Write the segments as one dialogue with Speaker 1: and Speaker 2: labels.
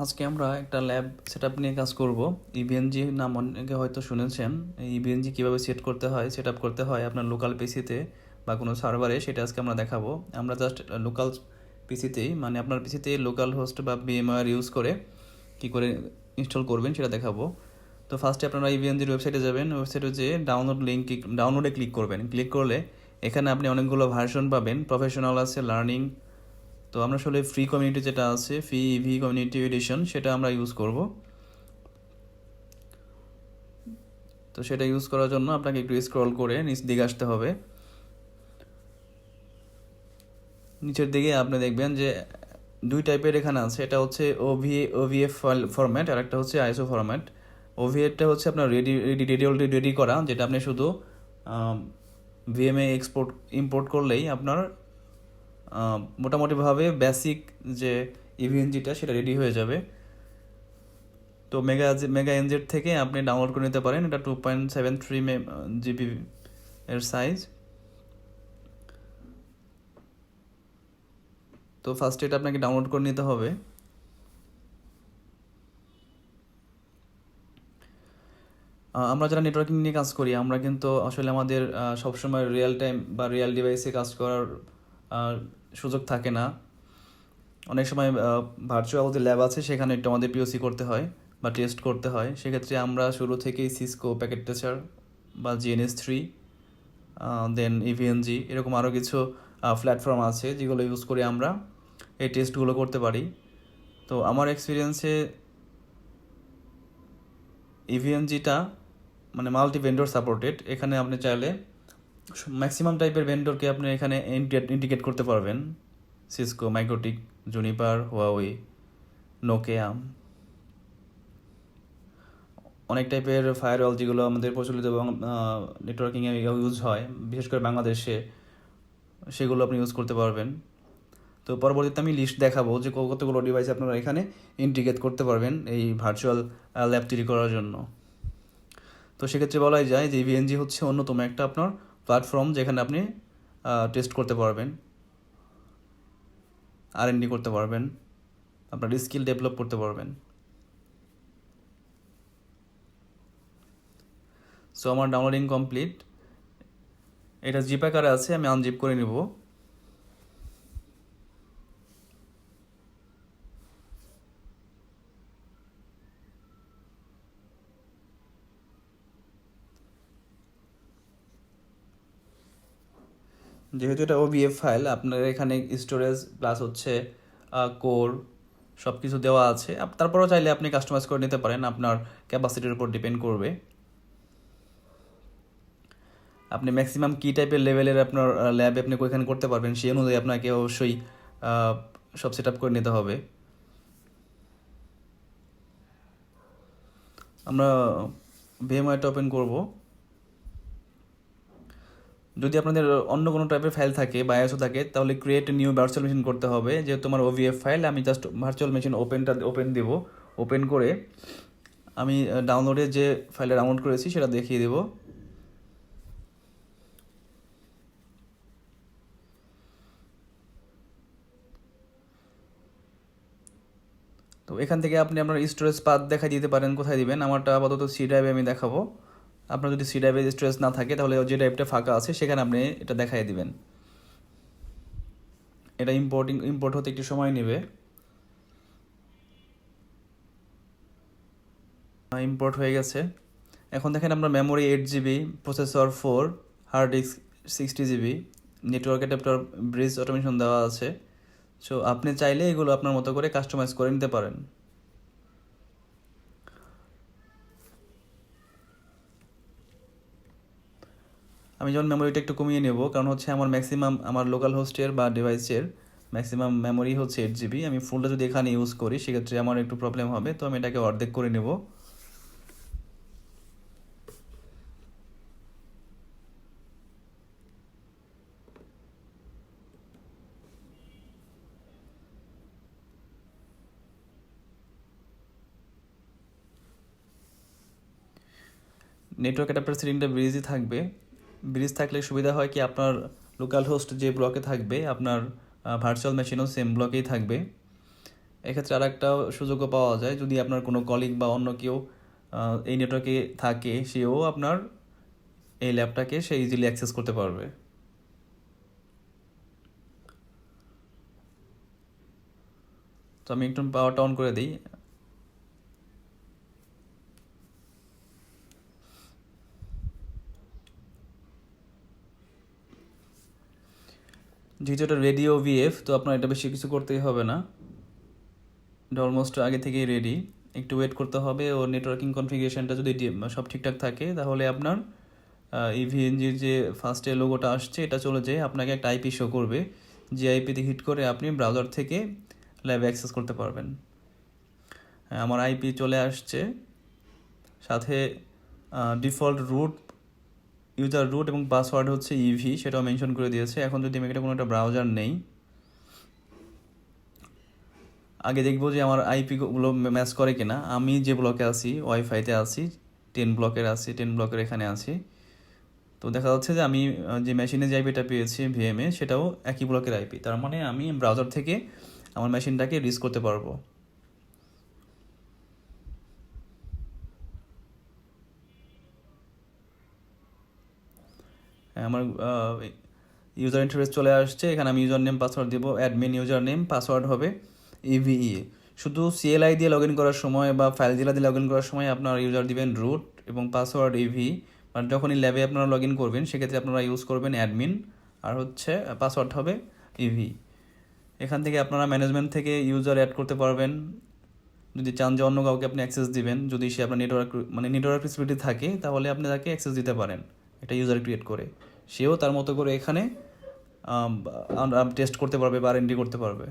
Speaker 1: আজকে আমরা একটা ল্যাব সেটআপ নিয়ে কাজ করব। ইভিএনজি নাম অনেকে হয়তো শুনেছেন। এই ইভিএনজি কীভাবে সেট করতে হয়, সেটআপ করতে হয় আপনার লোকাল পিসিতে বা কোনো সার্ভারে, সেটা আজকে আমরা দেখাবো। আমরা জাস্ট লোকাল পিসিতেই, মানে আপনার পিসিতে লোকাল হোস্ট বা ভিএমওয়্যার ইউজ করে কী করে ইনস্টল করবেন সেটা দেখাবো। তো ফার্স্টে আপনারা ইভিএনজির ওয়েবসাইটে যাবেন। ওয়েবসাইটে যেয়ে ডাউনলোডে ক্লিক করবেন। ক্লিক করলে এখানে আপনি অনেকগুলো ভার্সন পাবেন। প্রফেশনাল আছে, লার্নিং। তো আমরা আসলে ফ্রি কমিউনিটি যেটা আছে, ফ্রি ইভি কমিউনিটি এডিশন, সেটা আমরা ইউজ করব। তো সেটা ইউজ করার জন্য আপনাকে একটু স্ক্রল করে নিচ দিকে আসতে হবে। নিচের দিকে আপনি দেখবেন যে দুই টাইপের এখানে আছে। এটা হচ্ছে ওভিএফ ফাইল ফরম্যাট, আর একটা হচ্ছে আইএসও ফরম্যাট। ওভিএফটা হচ্ছে আপনার রেডি করা, যেটা আপনি শুধু ভিএমএ ইম্পোর্ট করলেই আপনার মোটামুটিভাবে বেসিক যে ইভিএনজিটা সেটা রেডি হয়ে যাবে। তো মেগা এনজেড থেকে আপনি ডাউনলোড করে নিতে পারেন। এটা 2.73 জিবি এর সাইজ। তো ফার্স্ট এটা আপনাকে ডাউনলোড করে নিতে হবে। আমরা যারা নেটওয়ার্কিং নিয়ে কাজ করি, আমরা কিন্তু আসলে আমাদের সবসময় রিয়েল টাইম বা রিয়েল ডিভাইসে কাজ করার সুযোগ থাকে না। অনেক সময় ভার্চুয়াল যে ল্যাব আছে সেখানে একটু আমাদের পিওসি করতে হয় বা টেস্ট করতে হয়। সেক্ষেত্রে আমরা শুরু থেকেই সিসকো প্যাকেট টেস্টার বা GNS3, দেন ইভিএনজি, এরকম আরও কিছু প্ল্যাটফর্ম আছে যেগুলো ইউজ করে আমরা এই টেস্টগুলো করতে পারি। তো আমার এক্সপিরিয়েন্সে ইভিএনজিটা মানে মাল্টি ভেন্ডর সাপোর্টেড। এখানে আপনি চাইলে ম্যাক্সিমাম টাইপের ভেন্ডরকে আপনি এখানে ইন্টিগ্রেট করতে পারবেন। Cisco, MikroTik, Juniper, Huawei, Nokia, অনেক টাইপের ফায়ারওয়াল যেগুলো আমাদের প্রচলিত এবং নেটওয়ার্কিংয়ে ইউজ হয়, বিশেষ করে বাংলাদেশে, সেগুলো আপনি ইউজ করতে পারবেন। তো পরবর্তীতে আমি লিস্ট দেখাবো যে কতগুলো ডিভাইস আপনারা এখানে ইন্টিগ্রেট করতে পারবেন এই ভার্চুয়াল ল্যাব তৈরি করার জন্য। তো সেক্ষেত্রে বলাই যায় যে ভিএনজি হচ্ছে অন্যতম একটা আপনার প্ল্যাটফর্ম যেখানে আপনি টেস্ট করতে পারবেন, R&D করতে পারবেন, আপনার স্কিল ডেভেলপ করতে পারবেন। সো আমার ডাউনলোডিং কমপ্লিট। এটা জিপ আকারে আছে, আমি আনজিপ করে নিব। যেহেতু এটা ওভিএফ ফাইল, আপনার এখানে স্টোরেজ প্লাস হচ্ছে কোর সব কিছু দেওয়া আছে। তারপরেও চাইলে আপনি কাস্টমাইজ করে নিতে পারেন, আপনার ক্যাপাসিটির উপর ডিপেন্ড করবে। আপনি ম্যাক্সিমাম কী টাইপের লেভেলের আপনার ল্যাবে আপনি ওইখানে করতে পারবেন, সেই অনুযায়ী আপনাকে অবশ্যই সব সেট আপ করে নিতে হবে। আমরা ভিএমওয়্যারটা ওপেন করব। যদি আপনাদের অন্য কোনো টাইপের ফাইল থাকে বা আইএসও থাকে, তাহলে ক্রিয়েট নিউ ভার্চুয়াল মেশিন করতে হবে। যেহেতু আমার ওভিএফ ফাইল, আমি জাস্ট ভার্চুয়াল মেশিন ওপেন দেব। ওপেন করে আমি ডাউনলোডে যে ফাইলটা ডাউনলোড করেছি সেটা দেখিয়ে দেব। তো এখান থেকে আপনি আপনার স্টোরেজ পাথ দেখাই দিতে পারেন, কোথায় দিবেন। আমারটা আপাতত সি ড্রাইভে আমি দেখাবো। আপনার যদি সি ড্রাইভে স্টোরেজ না থাকে, তাহলে যে ড্রাইভটা ফাঁকা আছে সেখানে আপনি এটা দেখাই দিবেন। এটা ইম্পোর্ট হতে একটু সময় নেবে। ইম্পোর্ট হয়ে গেছে। এখন দেখেন আমরা memory 8 GB, processor 4, hard disk 60 GB, network adapter, bridge automation দেওয়া আছে। সো আপনি চাইলে এগুলো আপনার মতো করে কাস্টমাইজ করে নিতে পারেন। আমি যেমন মেমোরিটা একটু কমিয়ে নেব, কারণ হচ্ছে আমার লোকাল হোস্টের বা ডিভাইসের ম্যাক্সিমাম মেমোরি হচ্ছে 8 GB। আমি ফুলটা যদি এখানে ইউজ করি সেক্ষেত্রে আমার একটু প্রবলেম হবে, তো আমি এটাকে অর্ধেক করে নেব। নেটওয়ার্ক অ্যাডাপ্টার সেটিংটা ব্রিজই থাকবে। ব্রিজ থাকলে সুবিধা হয় কি, আপনার লোকাল হোস্ট যে ব্লকে থাকবে, আপনার ভার্চুয়াল মেশিনও সেম ব্লকেই থাকবে। এক্ষেত্রে আর একটা সুযোগও পাওয়া যায়, যদি আপনার কোনো কলিগ বা অন্য কেউ এই নেটওয়ার্কে থাকে, সেও আপনার এই ল্যাবটাকে সে ইজিলি অ্যাক্সেস করতে পারবে। তো আমি একটু পাওয়ারটা অন করে দিই। যেহেতু এটা রেডিও ভিএফ, তো আপনার এটা বেশি কিছু করতেই হবে না, এটা অলমোস্ট আগে থেকেই রেডি। একটু ওয়েট করতে হবে, ও নেটওয়ার্কিং কনফিগারেশনটা যদি সব ঠিকঠাক থাকে, তাহলে আপনার ইভিএনজির যে ফার্স্টে লোগোটা আসছে এটা চলে যেয়ে আপনাকে একটা আইপি শো করবে, যে আইপিতে হিট করে আপনি ব্রাউজার থেকে ল্যাবে অ্যাক্সেস করতে পারবেন। আমার আইপি চলে আসছে, সাথে ডিফল্ট রুট, ইউজার রুট এবং পাসওয়ার্ড হচ্ছে ইভি, সেটাও মেনশন করে দিয়েছে। এখন যদি আমি এটা কোনো একটা ব্রাউজার নেই, আগে দেখবো যে আমার আইপিগুলো ম্যাচ করে কিনা। আমি যে ব্লকে আছি, ওয়াইফাইতে আছি, 10 ব্লকের আছি, 10 ব্লকের এখানে আছি। তো দেখা যাচ্ছে যে আমি যে মেশিনে যে আইপিটা পেয়েছি ভিএমএ, সেটাও একই ব্লকের আইপি। তার মানে আমি ব্রাউজার থেকে আমার মেশিনটাকে রিচ করতে পারবো। আমার ইউজার ইন্টারফেস চলে আসছে, এখানে আমি ইউজার নেম পাসওয়ার্ড দেবো, অ্যাডমিন ইউজার নেম, পাসওয়ার্ড হবে ইভিই। শুধু সিএলআই দিয়ে লগ ইন করার সময় বা ফাইল জেলা দিয়ে লগ ইন করার সময় আপনার ইউজার দিবেন রুট এবং পাসওয়ার্ড ইভি। আর যখনই ল্যাবে আপনারা লগ ইন করবেন, সেক্ষেত্রে আপনারা ইউজ করবেন অ্যাডমিন, আর হচ্ছে পাসওয়ার্ড হবে ইভি। এখান থেকে আপনারা ম্যানেজমেন্ট থেকে ইউজার অ্যাড করতে পারবেন, যদি চান যে অন্য কাউকে আপনি অ্যাক্সেস দিবেন, যদি সে আপনার নেটওয়ার্ক ফেসিলিটি থাকে, তাহলে আপনি তাকে অ্যাক্সেস দিতে পারেন একটা ইউজার ক্রিয়েট করে। সেও তার মতো করে এখানে টেস্ট করতে পারবে বা আর&ডি করতে পারবে।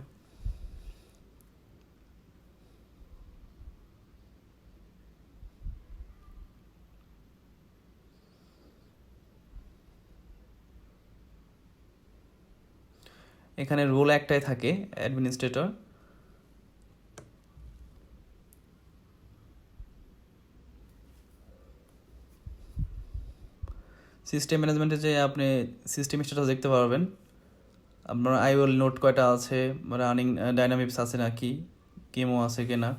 Speaker 1: এখানে রোল একটাই থাকে, অ্যাডমিনিস্ট্রেটর। সিস্টেম ম্যানেজমেন্টে যে আপনি সিস্টেম স্ট্যাটাস দেখতে পারবেন, আপনার আইওএল নোট কয়টা আছে, রানিং ডাইনামিক্স আছে নাকি, কেমো আছে কিনা,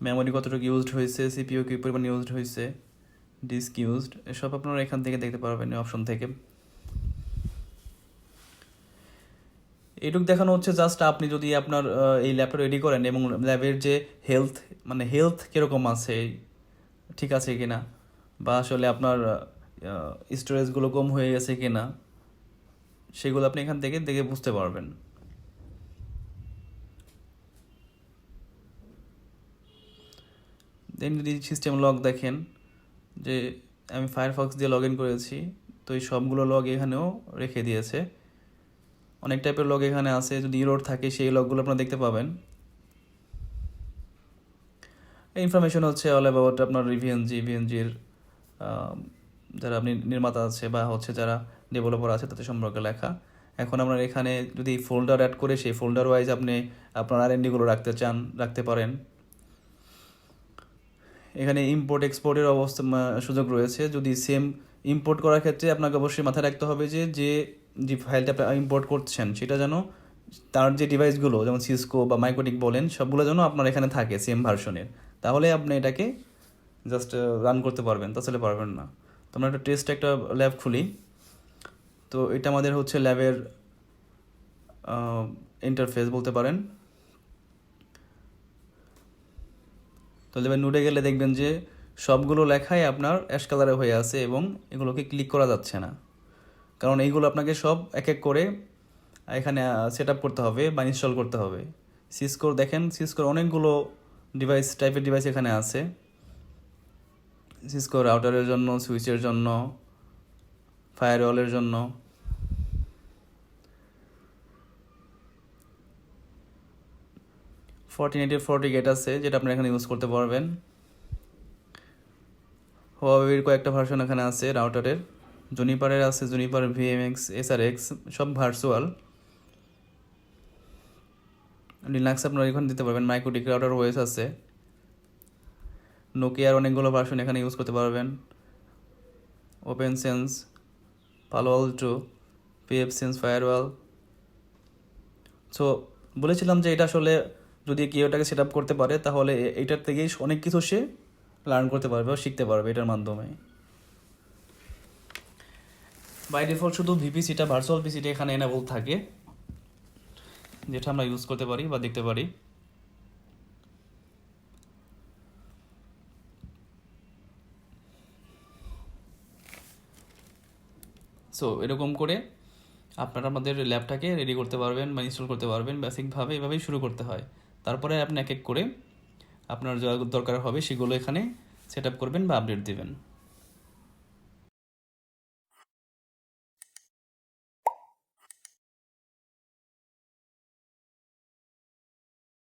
Speaker 1: মেমোরি কতটুকু ইউজড হয়েছে, সিপিইউ কি পরিমাণ ইউজড হয়েছে, ডিস্ক ইউজড, এসব আপনারা এখান থেকে দেখতে পারবেন এই অপশন থেকে। এইটুকু দেখানো হচ্ছে জাস্ট আপনি যদি আপনার এই ল্যাপটপ রেডি করেন এবং ল্যাবের যে হেলথ কীরকম আছে, ঠিক আছে কিনা, বা আসলে আপনার স্টোরেজগুলো কম হয়ে গেছে কিনা, সেগুলো আপনি এখান থেকে দেখে বুঝতে পারবেন। দেন যদি সিস্টেম লগ দেখেন, যে আমি ফায়ারফক্স দিয়ে লগ ইন করেছি, তো এই সবগুলো লগ এখানেও রেখে দিয়েছে। অনেক টাইপের লগ এখানে আছে, যদি ইরোর থাকে সেই লগগুলো আপনারা দেখতে পাবেন। এই ইনফরমেশন হচ্ছে অল অ্যাবাউট আপনার ইভিএনজির যারা আপনি নির্মাতা আছে বা হচ্ছে যারা ডেভেলপার আছে তাদের সম্পর্কে লেখা। এখন আপনার এখানে যদি ফোল্ডার অ্যাড করে সেই ফোল্ডার ওয়াইজ আপনি আপনার আর&ডিগুলো রাখতে চান, রাখতে পারেন। এখানে ইম্পোর্ট এক্সপোর্টের সুযোগ রয়েছে। যদি সেম ইম্পোর্ট করার ক্ষেত্রে আপনাকে অবশ্যই মাথায় রাখতে হবে যে যে ফাইলটা আপনি ইম্পোর্ট করছেন, সেটা যেন তার যে ডিভাইসগুলো, যেমন সিসকো বা মাইক্রোটিক বলেন, সবগুলো যেন আপনার এখানে থাকে সেম ভার্সনের, তাহলে আপনি এটাকে জাস্ট রান করতে পারবেন, তাছাড়া পারবেন না। তো আমরা একটা ল্যাব খুলি। তো এটা আমাদের হচ্ছে ল্যাবের ইন্টারফেস বলতে পারেন। তো ল্যাবের নোডে গেলে দেখবেন যে সবগুলো লেখাই আপনার অ্যাশ কালারে হয়ে আছে এবং এগুলোকে ক্লিক করা যাচ্ছে না, কারণ এইগুলো আপনাকে সব এক এক করে এখানে সেট আপ করতে হবে বা ইনস্টল করতে হবে। সিসকোর অনেকগুলো টাইপের ডিভাইস এখানে আছে। সিসকো রাউটারের জন্য, সুইচের জন্য, ফায়ারওয়ালের জন্য। FortiGate আছে, যেটা আপনি এখানে ইউজ করতে পারবেন। হুয়াওয়ের কয়েকটা ভার্সন এখানে আছে রাউটারের। জুনিপারের আছে, জুনিপার VMX, SRX, সব ভার্চুয়াল। লিনাক্স আপনারা এখানে দিতে পারবেন। মাইক্রোটিক রাউটার ওএস আছে। নোকিয়ার অনেকগুলো ভার্সন এখানে ইউজ করতে পারবেন। ওপেনসেন্স, পালো আল্টো, PFSense ফায়ারওয়াল। সো বলেছিলাম যে এটা আসলে যদি কেউ এটাকে সেট আপ করতে পারে তাহলে এটার থেকেই অনেক কিছু সে লার্ন করতে পারবে বা শিখতে পারবে এটার মাধ্যমে। বাই ডিফল্ট শুধু ভিপিসিটা ভার্চুয়াল পিসিটা এখানে এনেবল থাকে, যেটা আমরা ইউজ করতে পারি বা দেখতে পারি। সো এরকম করে আপনারা আমাদের ল্যাবটাকে রেডি করতে পারবেন বা ইনস্টল করতে পারবেন। বেসিকভাবে এভাবেই শুরু করতে হয়, তারপরে আপনি এক এক করে আপনার যা দরকার হবে সেগুলো এখানে সেট আপ করবেন বা আপডেট দেবেন।